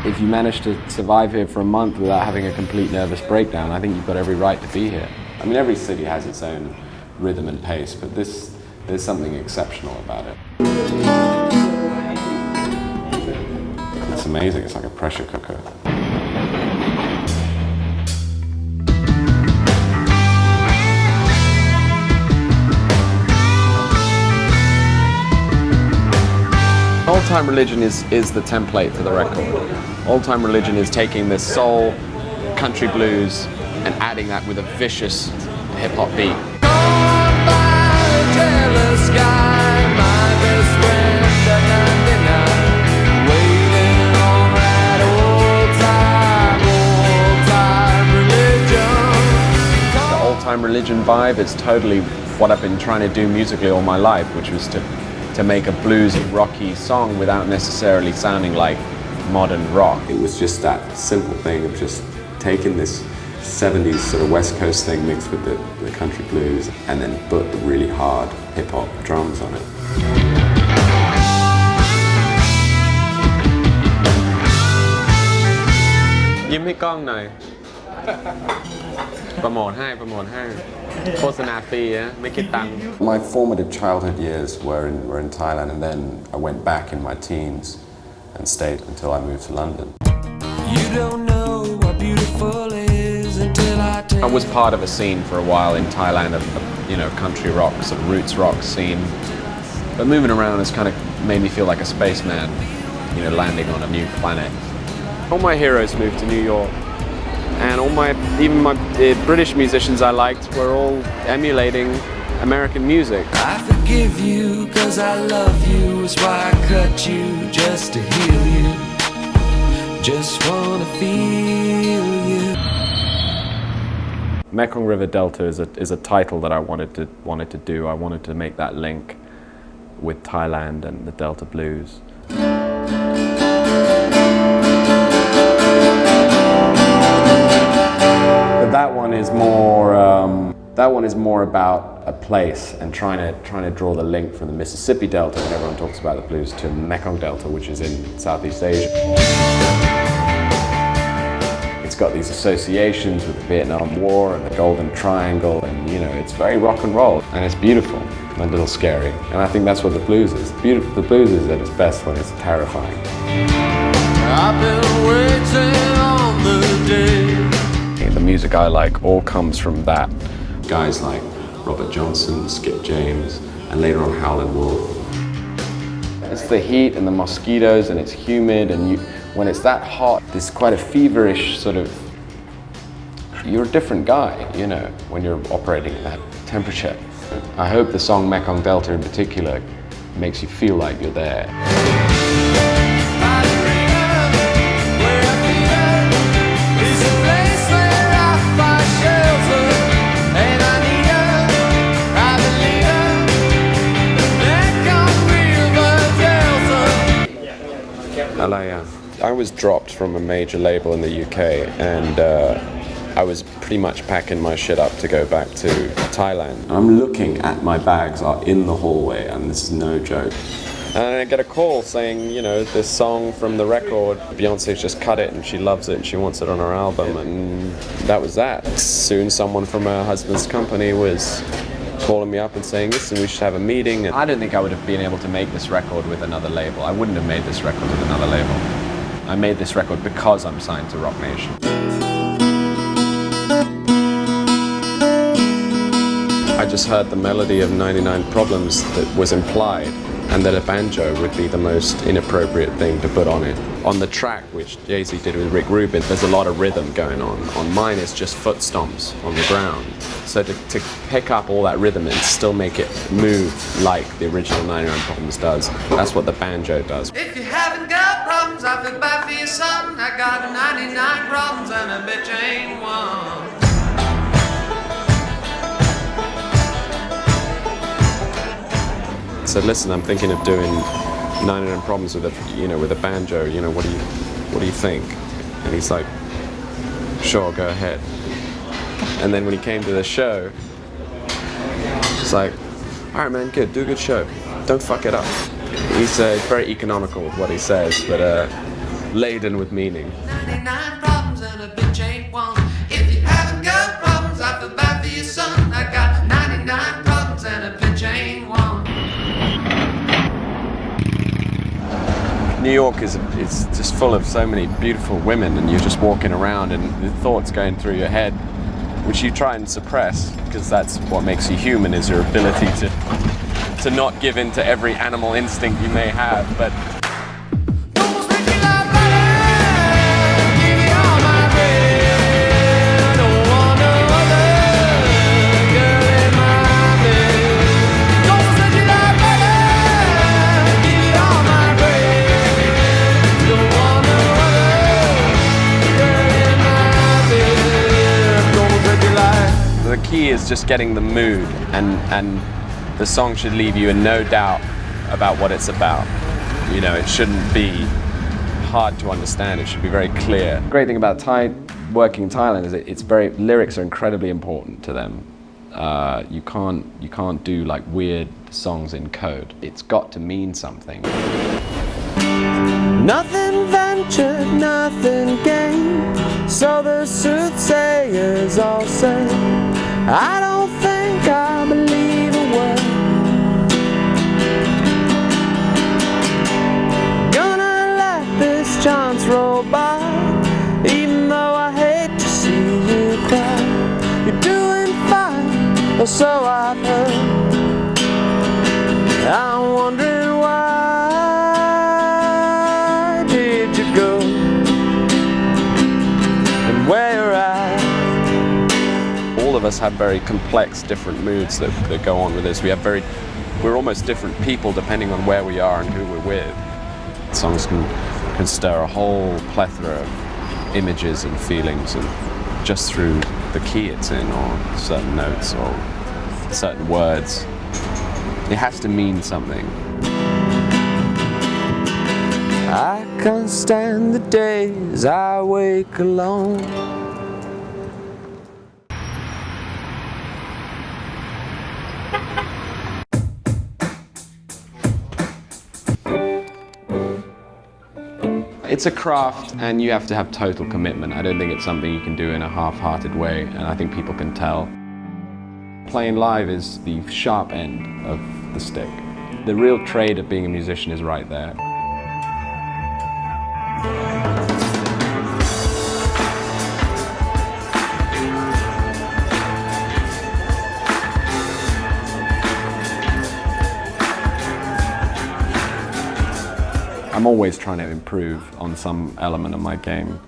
If you manage to survive here for a month without having a complete nervous breakdown, I think you've got every right to be here. I mean, every city has its own rhythm and pace, but there's something exceptional about it. It's amazing, it's like a pressure cooker. Old Time Religion is the template for the record. Old Time Religion is taking this soul, country blues, and adding that with a vicious hip-hop beat. The Old Time Religion vibe is totally what I've been trying to do musically all my life, which was to make a bluesy, rocky song without necessarily sounding like modern rock. It was just that simple thing of just taking this 70s sort of West Coast thing mixed with the country blues and then put the really hard hip-hop drums on it.ยิ้มให้กล้องหน่อย โปรโมทให้ โฆษณาฟรีนะ ไม่คิดตังค์ My formative childhood years were in Thailand, and then I went back in my teens and stayed until I moved to London. You don't know what beautiful is until I was part of a scene for a while in Thailand, you know, country rock, sort of roots rock scene. But moving around has kind of made me feel like a spaceman, you know, landing on a new planet. All my heroes moved to New York. And even my British musicians I liked were all emulating American music. I forgive you cause I love you, is why I cut you just to heal you. Just wanna feel you. Mekong River Delta is a title that I wanted to do. I wanted to make that link with Thailand and the Delta blues. That one is more about a place and trying to draw the link from the Mississippi Delta when everyone talks about the blues to Mekong Delta, which is in Southeast Asia. It's got these associations with the Vietnam War and the Golden Triangle, and you know, it's very rock and roll, and it's beautiful and a little scary. And I think that's what the blues is. The blues is at its best when it's terrifying. I've been waiting on the day. The music I like all comes from that. Guys like Robert Johnson, Skip James, and later on Howlin' Wolf. It's the heat and the mosquitoes, and it's humid, and when it's that hot, there's quite a feverish sort of, you're a different guy, you know, when you're operating at that temperature. I hope the song Mekong Delta in particular makes you feel like you're there. I was dropped from a major label in the UK, and I was pretty much packing my shit up to go back to Thailand. I'm looking at my bags are in the hallway, and this is no joke. And I get a call saying, you know, this song from the record, Beyonce's just cut it and she loves it and she wants it on her album, and that was that. Soon someone from her husband's company was calling me up and saying, listen, we should have a meeting. And I don't think I would have been able to make this record with another label. I wouldn't have made this record with another label. I made this record because I'm signed to Rock Nation. I just heard the melody of 99 Problems that was implied, and that a banjo would be the most inappropriate thing to put on it. On the track, which Jay-Z did with Rick Rubin, there's a lot of rhythm going on. On mine, it's just foot stomps on the ground. So to pick up all that rhythm and still make it move like the original 99 Problems does, that's what the banjo does. If you haven't got problems, I feel bad for your son. I got 99 problems and a bitch ain't one. I said, listen, I'm thinking of doing 99 Problems with a banjo. You know, what do you think? And he's like, sure, go ahead. And then when he came to the show, it's like, all right, man, good, do a good show. Don't fuck it up. He's very economical with what he says, but laden with meaning. 99 problems and a bitch ain't one. If you haven't got problems, I feel bad for your son. I got 99 problems and a bitch ain't one. New York is just full of so many beautiful women, and you're just walking around and the thoughts going through your head, which you try and suppress, because that's what makes you human, is your ability to not give in to every animal instinct you may have. But the key is just getting the mood, and the song should leave you in no doubt about what it's about. You know, it shouldn't be hard to understand, it should be very clear. The great thing about working in Thailand is lyrics are incredibly important to them. You can't do like weird songs in code. It's got to mean something. Nothing ventured, nothing gained, so the soothsayers all say. I don't think I believe a word. Gonna let this chance roll by, even though I hate to see you cry. You're doing fine, or so I've heard. I'm wondering why. All of us have very complex, different moods that go on with this. We're almost different people depending on where we are and who we're with. Songs can stir a whole plethora of images and feelings, and just through the key it's in, or certain notes, or certain words. It has to mean something. I can't stand the days I wake alone. It's a craft, and you have to have total commitment. I don't think it's something you can do in a half-hearted way, and I think people can tell. Playing live is the sharp end of the stick. The real trade of being a musician is right there. I'm always trying to improve on some element of my game.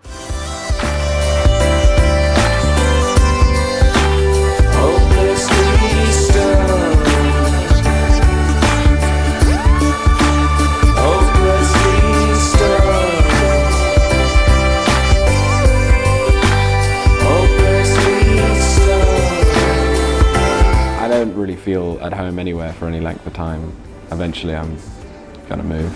I don't really feel at home anywhere for any length of time. Eventually I'm gonna move.